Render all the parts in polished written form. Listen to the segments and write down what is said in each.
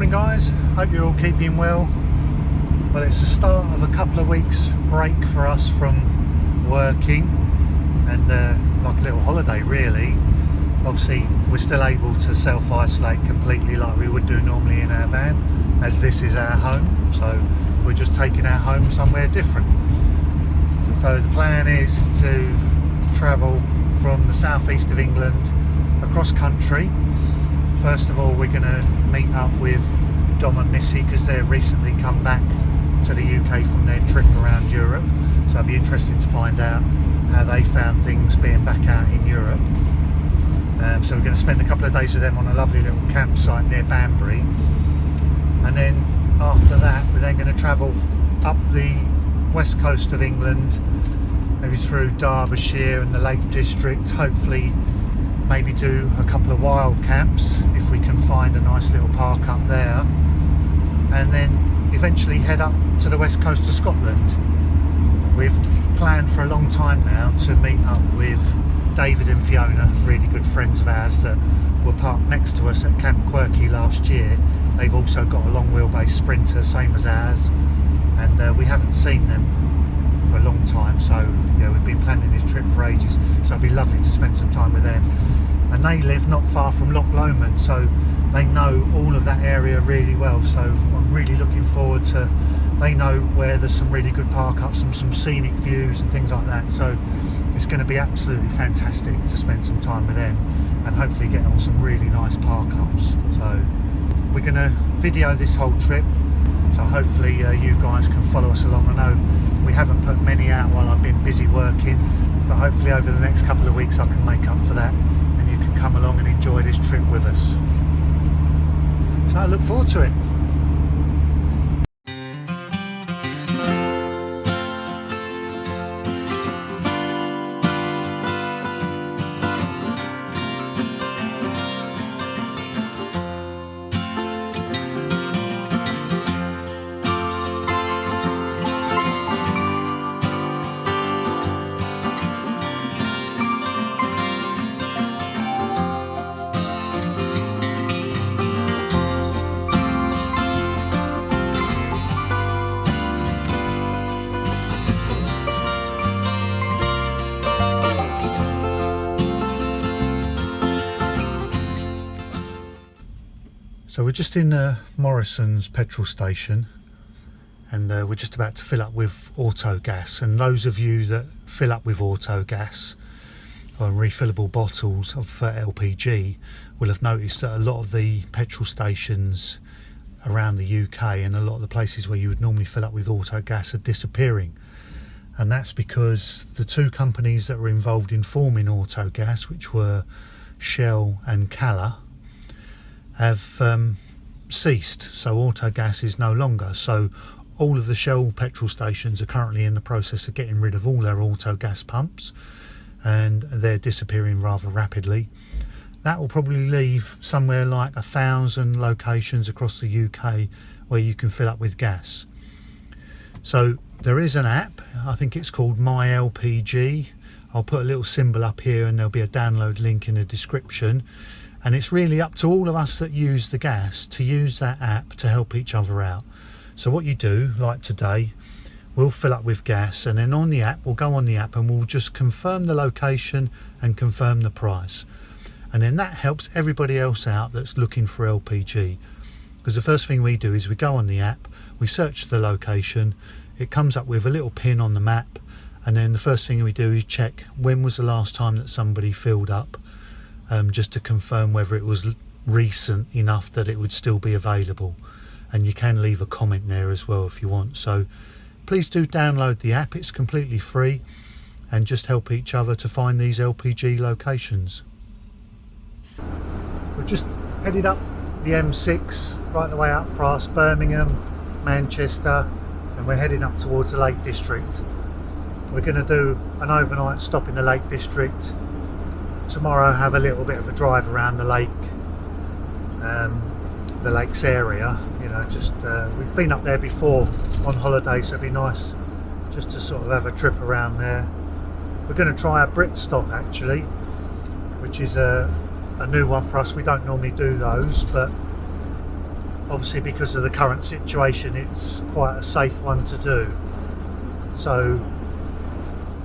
Morning guys, hope you're all keeping well. Well, it's the start of a couple of weeks break for us from working and like a little holiday really. Obviously we're still able to self-isolate completely like we would do normally in our van, as this is our home, so we're just taking our home somewhere different. So the plan is to travel from the southeast of England across country. First of all, we're going to meet up with Dom and Missy because they've recently come back to the UK from their trip around Europe. So it'll be interesting to find out how they found things being back out in Europe. So we're going to spend a couple of days with them on a lovely little campsite near Banbury. And then after that, we're then going to travel up the west coast of England, maybe through Derbyshire and the Lake District, hopefully maybe do a couple of wild camps if we can find a nice little park up there, and then eventually head up to the west coast of Scotland. We've planned for a long time now to meet up with David and Fiona, really good friends of ours that were parked next to us at Camp Quirky last year. They've also got a long wheelbase Sprinter, same as ours, and we haven't seen them for a long time, so yeah, we've been planning this trip for ages, so it'd be lovely to spend some time with them. And they live not far from Loch Lomond, so they know all of that area really well, so I'm really looking forward to, they know where there's some really good park ups and some scenic views and things like that, so it's going to be absolutely fantastic to spend some time with them and hopefully get on some really nice park ups. So we're going to video this whole trip, so hopefully you guys can follow us along. I know we haven't put many out while I've been busy working, but hopefully over the next couple of weeks I can make up for that and you can come along and enjoy this trip with us. So I look forward to it. So we're just in Morrison's petrol station, and we're just about to fill up with auto gas. And those of you that fill up with auto gas or refillable bottles of LPG will have noticed that a lot of the petrol stations around the UK and a lot of the places where you would normally fill up with auto gas are disappearing. And that's because the two companies that were involved in forming auto gas, which were Shell and Cala, have ceased, so auto gas is no longer. So all of the Shell petrol stations are currently in the process of getting rid of all their auto gas pumps, and they're disappearing rather rapidly. That will probably leave somewhere like 1,000 locations across the UK where you can fill up with gas. So there is an app, I think it's called My LPG. I'll put a little symbol up here and there'll be a download link in the description. And it's really up to all of us that use the gas to use that app to help each other out. So what you do, like today, we'll fill up with gas, and then on the app, we'll go on the app and we'll just confirm the location and confirm the price. And then that helps everybody else out that's looking for LPG. Because the first thing we do is we go on the app, we search the location, it comes up with a little pin on the map, and then the first thing we do is check when was the last time that somebody filled up. Just to confirm whether it was recent enough that it would still be available, and you can leave a comment there as well if you want. So please do download the app, it's completely free, and just help each other to find these LPG locations. We've just headed up the M6 right the way up past Birmingham, Manchester, and we're heading up towards the Lake District. We're going to do an overnight stop in the Lake District. Tomorrow have a little bit of a drive around the lake, the lakes area, you know, just we've been up there before on holiday, so it'd be nice just to sort of have a trip around there. We're going to try a Brit Stop actually, which is a new one for us. We don't normally do those, but obviously because of the current situation it's quite a safe one to do. So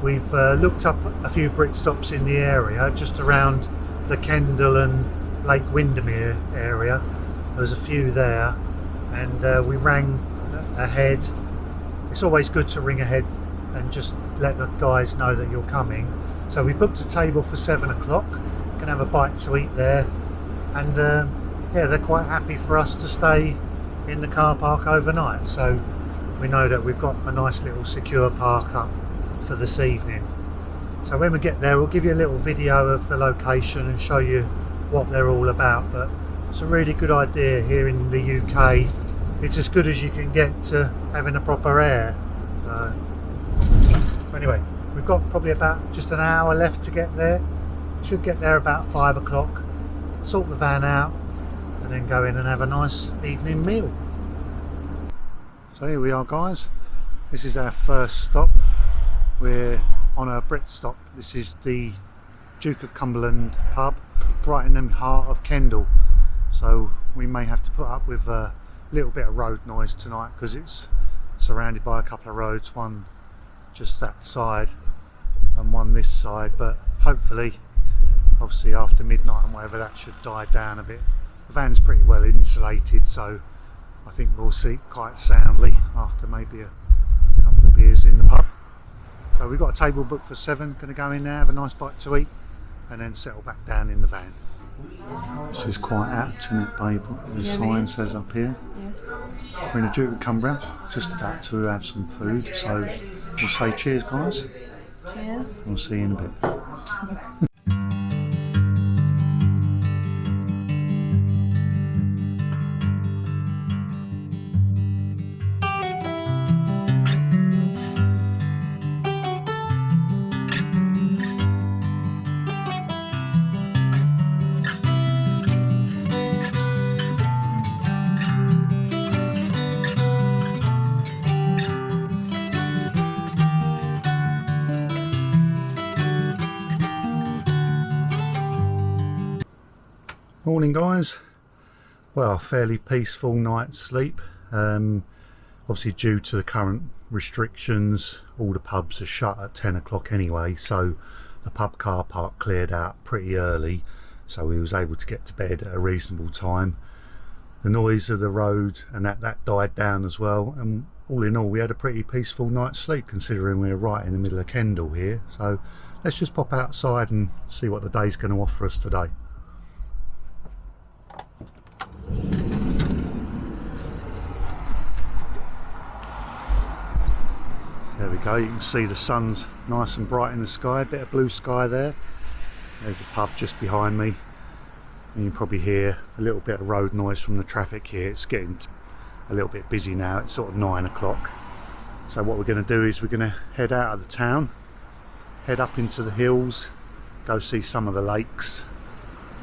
we've looked up a few Brit Stops in the area, just around the Kendal and Lake Windermere area. There's a few there, and we rang ahead. It's always good to ring ahead and just let the guys know that you're coming. So we booked a table for 7 o'clock, can have a bite to eat there, and yeah, they're quite happy for us to stay in the car park overnight, so we know that we've got a nice little secure park up for this evening. So when we get there we'll give you a little video of the location and show you what they're all about, but it's a really good idea here in the UK. It's as good as you can get to having a proper air. Anyway, we've got probably about just an hour left to get there. Should get there about 5 o'clock, sort the van out and then go in and have a nice evening meal. So here we are, guys. This is our first stop. We're on a Brit Stop. This is the Duke of Cumberland pub, right in the heart of Kendal. So we may have to put up with a little bit of road noise tonight because it's surrounded by a couple of roads, one just that side and one this side, but hopefully, obviously after midnight and whatever, that should die down a bit. The van's pretty well insulated, so I think we'll sleep quite soundly after maybe a couple of beers in the pub. So we've got a table booked for 7, going to go in there, have a nice bite to eat and then settle back down in the van. This is quite apt, isn't it, babe? The sign says up here. Yes. We're in a Duke of Cumberland, just about to have some food, so we'll say cheers, guys. Cheers. We'll see you in a bit. Morning, guys. Well, fairly peaceful night's sleep. Obviously due to the current restrictions, all the pubs are shut at 10 o'clock anyway, so the pub car park cleared out pretty early, so we was able to get to bed at a reasonable time. The noise of the road and that died down as well, and all in all we had a pretty peaceful night's sleep considering we're right in the middle of Kendal here. So let's just pop outside and see what the day's going to offer us today. There we go, you can see the sun's nice and bright in the sky, a bit of blue sky there. There's the pub just behind me, and you can probably hear a little bit of road noise from the traffic here. It's getting a little bit busy now, it's sort of 9 o'clock. So what we're going to do is we're going to head out of the town, head up into the hills, go see some of the lakes,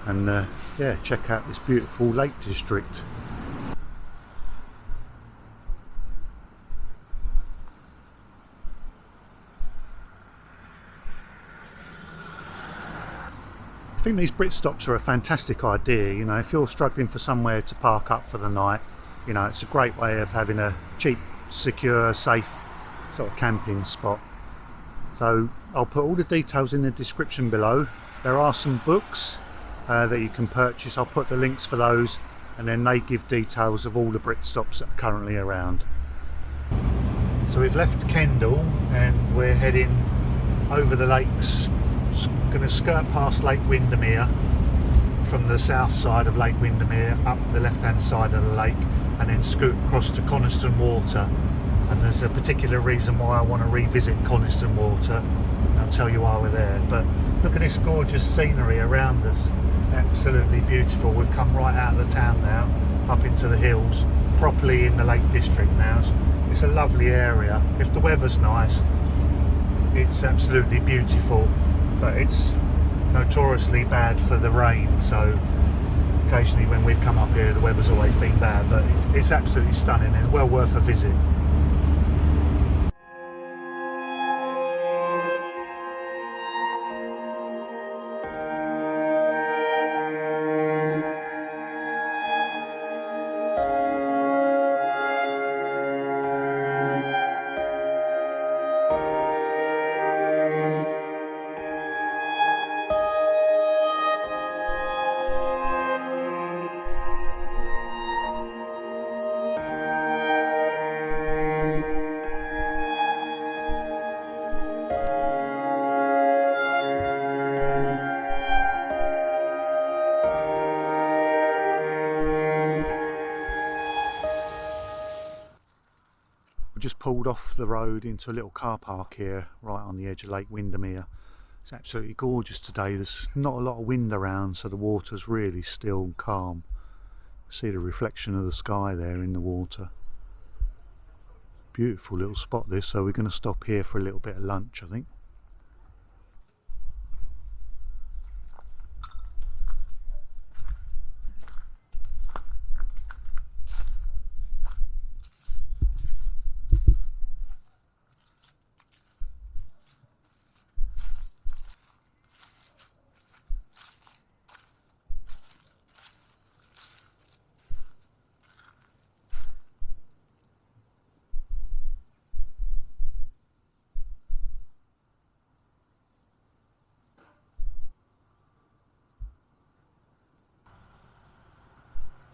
and yeah, check out this beautiful lake district. I think these Brit Stops are a fantastic idea. You know, if you're struggling for somewhere to park up for the night, you know, it's a great way of having a cheap, secure, safe sort of camping spot. So I'll put all the details in the description below. There are some books that you can purchase. I'll put the links for those, and then they give details of all the Brit Stops that are currently around. So we've left Kendal and we're heading over the lakes, going to skirt past Lake Windermere from the south side of Lake Windermere up the left hand side of the lake, and then scoot across to Coniston Water. And there's a particular reason why I want to revisit Coniston Water, and I'll tell you why we're there. But look at this gorgeous scenery around us, absolutely beautiful. We've come right out of the town now, up into the hills, properly in the Lake District now. It's a lovely area. If the weather's nice, it's absolutely beautiful, but it's notoriously bad for the rain, so occasionally when we've come up here the weather's always been bad, but it's absolutely stunning and well worth a visit. We just pulled off the road into a little car park here right on the edge of Lake Windermere. It's absolutely gorgeous today. There's not a lot of wind around, so the water's really still and calm. See the reflection of the sky there in the water. Beautiful little spot this, so we're going to stop here for a little bit of lunch, I think.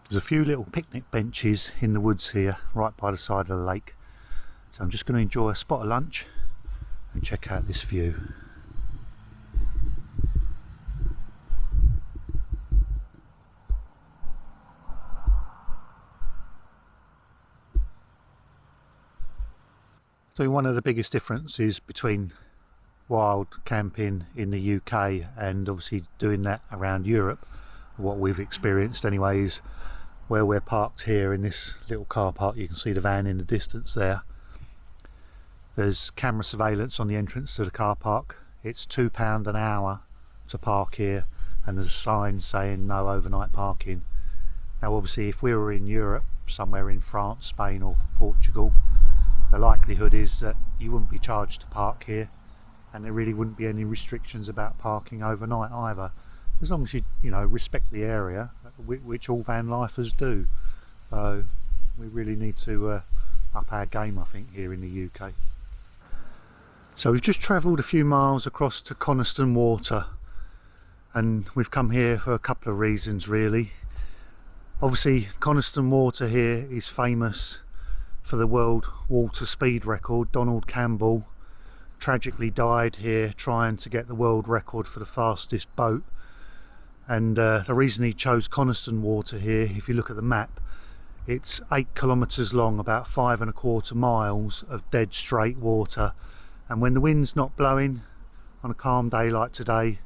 There's a few little picnic benches in the woods here, right by the side of the lake. So I'm just going to enjoy a spot of lunch and check out this view. So one of the biggest differences between wild camping in the UK and obviously doing that around Europe, what we've experienced anyway, is where we're parked here in this little car park. You can see the van in the distance there. There's camera surveillance on the entrance to the car park. It's £2 an hour to park here, and there's a sign saying no overnight parking. Now obviously if we were in Europe, somewhere in France, Spain or Portugal, the likelihood is that you wouldn't be charged to park here, and there really wouldn't be any restrictions about parking overnight either, as long as you respect the area, which all van lifers do. So we really need to up our game, I think, here in the UK. So we've just travelled a few miles across to Coniston Water, and we've come here for a couple of reasons really. Obviously Coniston Water here is famous for the world water speed record. Donald Campbell tragically died here trying to get the world record for the fastest boat. And the reason he chose Coniston Water here, if you look at the map, it's 8 kilometres long, about 5¼ miles of dead straight water. And when the wind's not blowing on a calm day like today,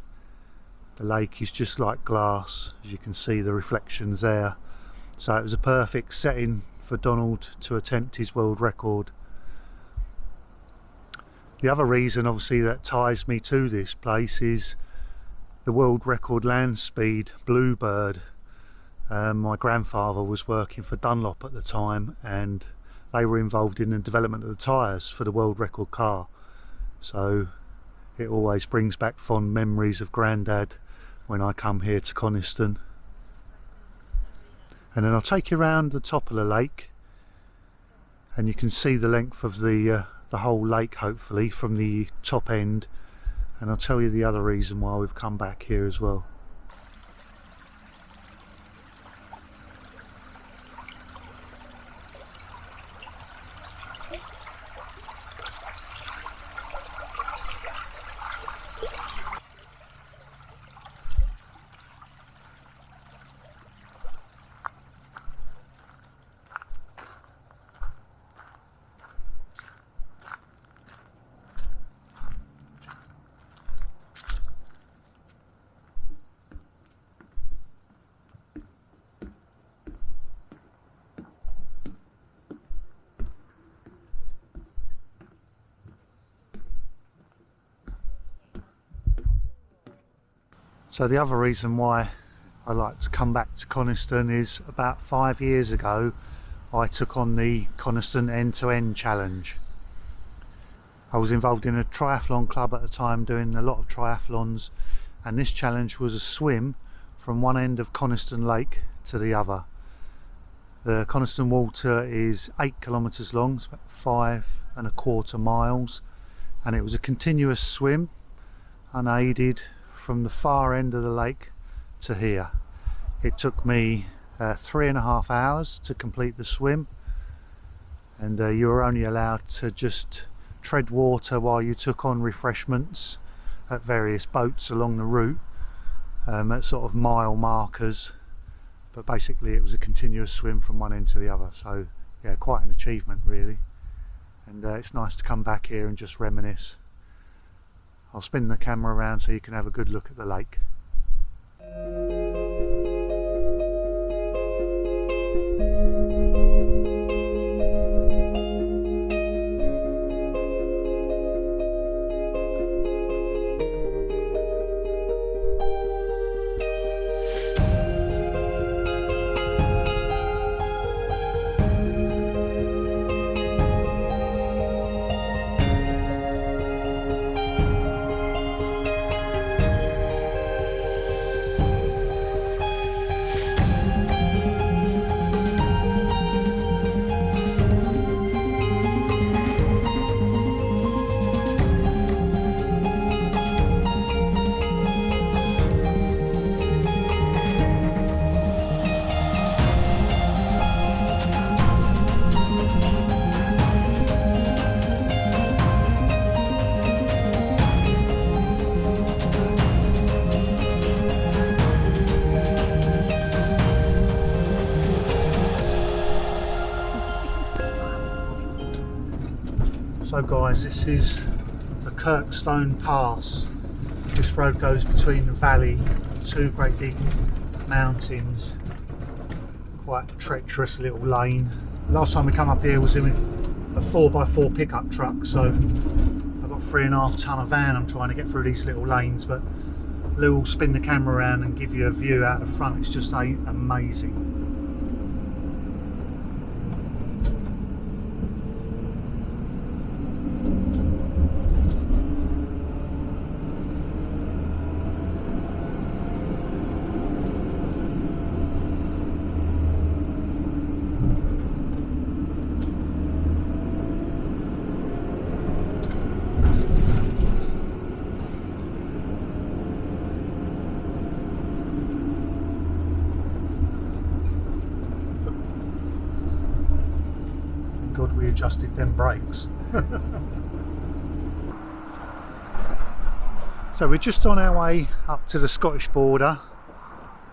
the lake is just like glass, as you can see the reflections there. So it was a perfect setting for Donald to attempt his world record. The other reason obviously that ties me to this place is the world record land speed Bluebird. My grandfather was working for Dunlop at the time, and they were involved in the development of the tyres for the world record car. So it always brings back fond memories of Grandad when I come here to Coniston. And then I'll take you around the top of the lake, and you can see the length of the whole lake hopefully from the top end. And I'll tell you the other reason why we've come back here as well. So the other reason why I like to come back to Coniston is about 5 years ago I took on the Coniston end-to-end challenge. I was involved in a triathlon club at the time, doing a lot of triathlons, and this challenge was a swim from one end of Coniston Lake to the other. The Coniston Water is 8 kilometres long, it's about 5¼ miles, and it was a continuous swim, unaided, from the far end of the lake to here. It took me 3½ hours to complete the swim, and you were only allowed to just tread water while you took on refreshments at various boats along the route, at sort of mile markers, but basically it was a continuous swim from one end to the other. So yeah, quite an achievement really. and it's nice to come back here and just reminisce. I'll spin the camera around so you can have a good look at the lake. So guys, this is the Kirkstone Pass. This road goes between the valley, two great big mountains. Quite a treacherous little lane. Last time we come up here was in a 4x4 pickup truck, so I've got 3.5 tonne van I'm trying to get through these little lanes, but Lou will spin the camera around and give you a view out the front. It's just amazing. God we adjusted them brakes. So we're just on our way up to the Scottish border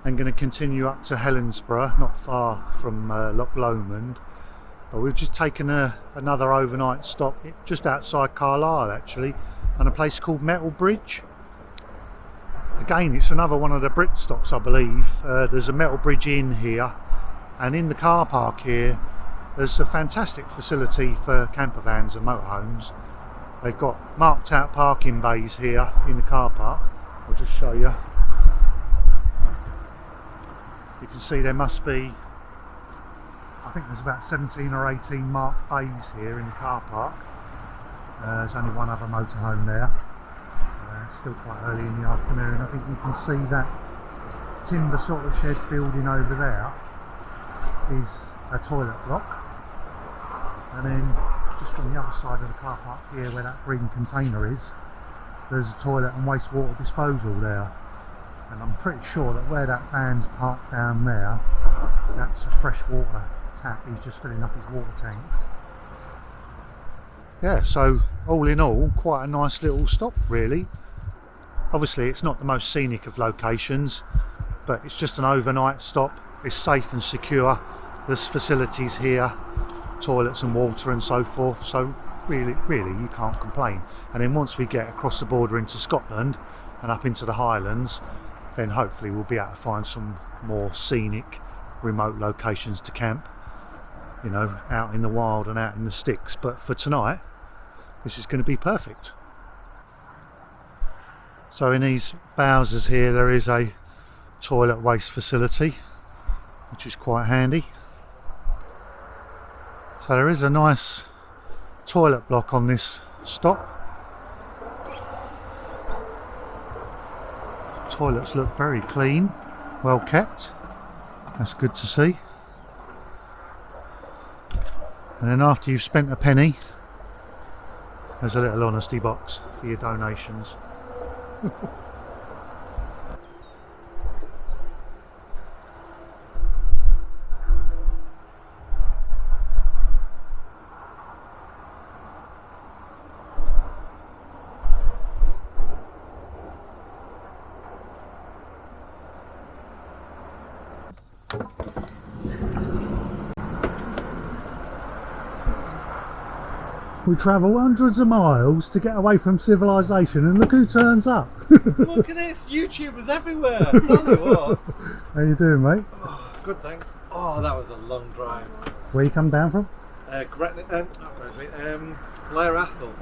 and going to continue up to Helensburgh, not far from Loch Lomond. But we've just taken another overnight stop just outside Carlisle actually, on a place called Metal Bridge. Again, it's another one of the Brit Stops, I believe. There's a Metal Bridge Inn here, and in the car park here there's a fantastic facility for campervans and motorhomes. They've got marked out parking bays here in the car park. I'll just show you. You can see there must be, I think there's about 17 or 18 marked bays here in the car park. There's only one other motorhome there. It's still quite early in the afternoon. I think you can see that timber sort of shed building over there is a toilet block. And then just on the other side of the car park here where that green container is, there's a toilet and wastewater disposal there. And I'm pretty sure that where that van's parked down there, that's a freshwater tap. He's just filling up his water tanks. Yeah, so all in all, quite a nice little stop really. Obviously it's not the most scenic of locations, but it's just an overnight stop. It's safe and secure. There's facilities here, toilets and water and so forth, so really you can't complain. And then once we get across the border into Scotland and up into the Highlands, then hopefully we'll be able to find some more scenic remote locations to camp, you know, out in the wild and out in the sticks. But for tonight this is going to be perfect. So in these bowsers here there is a toilet waste facility, which is quite handy. So there is a nice toilet block on this stop. Toilets look very clean, well kept. That's good to see. And then after you've spent a penny, there's a little honesty box for your donations. We travel hundreds of miles to get away from civilization, and look who turns up. Look at this, YouTubers everywhere. Tell you what. How you doing, mate? Oh, good, thanks. Oh, that was a long drive. Where you come down from? Blair Athol.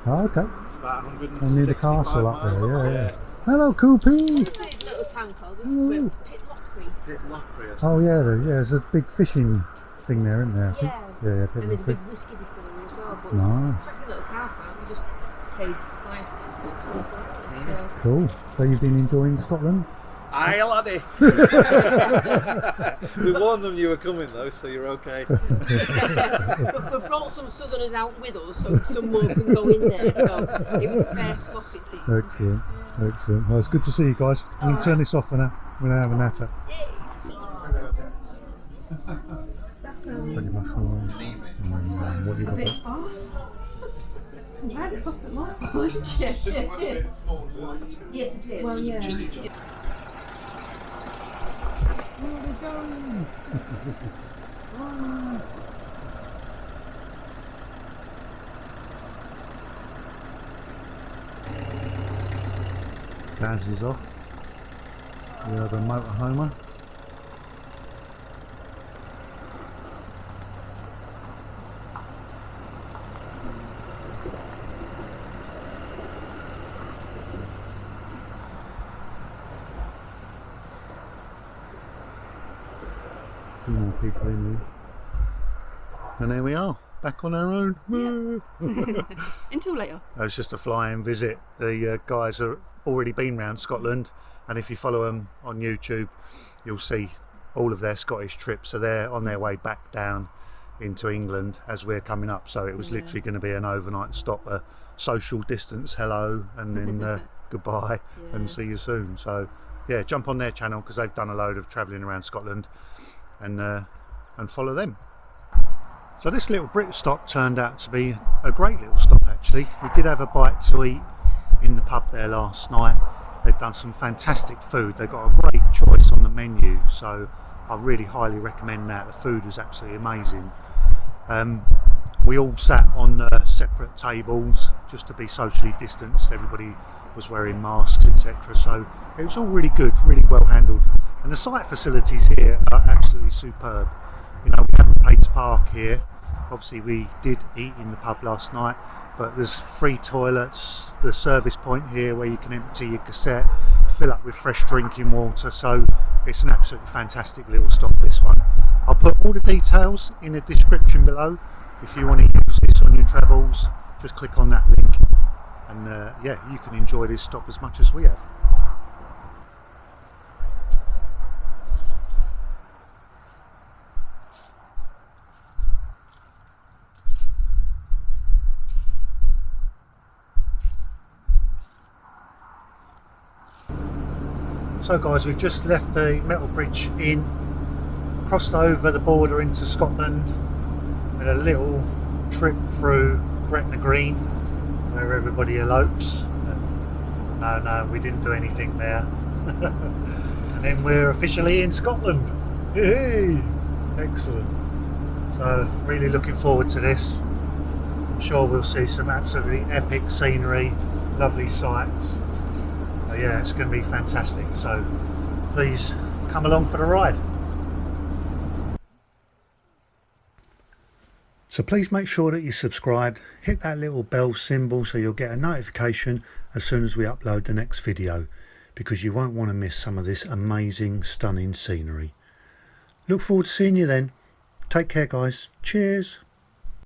Oh, okay. It's about 165 near the castle miles. up there, yeah. Hello, Coopy. It's a little town called Pit Lockery. Pit Lockery or Oh something. yeah, there's a big fishing thing there, isn't there? I think. Yeah. Yeah, And Pit there's a Lockery. big whiskey distillery as well. But Nice. it's like a little car park. We just paid £5 so. Cool. So you've been enjoying Scotland? Aye, laddie. We warned them you were coming though, so you're okay. We've brought some southerners out with us, so some more can go in there. So it was a fair swap, it seems. Excellent. Excellent. Well, it's good to see you guys. I'm going to turn this off for now. We're going to have a natter. Pretty mushrooms. What you A got bit there? sparse. I'm glad it's off at my point. Yes, it is. Yes, it is. Well, yeah. Where are we going? Gaz is off. We have a motorhomer. A few more people in here. And there we are, back on our own. Yeah. Until later. It was just a fly-in visit. The guys have already been round Scotland, and if you follow them on YouTube, you'll see all of their Scottish trips. So they're on their way back down into England as we're coming up. So it was literally going to be an overnight stop, a social distance hello, and then goodbye, and see you soon. So yeah, jump on their channel because they've done a load of travelling around Scotland, and follow them. So this little Brit Stop turned out to be a great little stop actually. We did have a bite to eat in the pub there last night. They've done some fantastic food. They've got a great choice on the menu, so I really highly recommend that. The food was absolutely amazing. We all sat on separate tables just to be socially distanced. Everybody was wearing masks, etc. So it was all really good, really well handled. And the site facilities here are absolutely superb. You know, we haven't paid to park here. Obviously we did eat in the pub last night, but there's free toilets, the service point here where you can empty your cassette, fill up with fresh drinking water, so it's an absolutely fantastic little stop, this one. I'll put all the details in the description below. If you want to use this on your travels, just click on that link, and yeah, you can enjoy this stop as much as we have. So guys, we've just left the Metal Bridge Inn, crossed over the border into Scotland, and a little trip through Gretna Green where everybody elopes. No, we didn't do anything there. And then we're officially in Scotland. Yay! Excellent. So really looking forward to this. I'm sure we'll see some absolutely epic scenery, lovely sights. Yeah, it's going to be fantastic, so please come along for the ride. So please make sure that you're subscribed, hit that little bell symbol so you'll get a notification as soon as we upload the next video, because you won't want to miss some of this amazing, stunning scenery. Look forward to seeing you then. Take care guys. Cheers.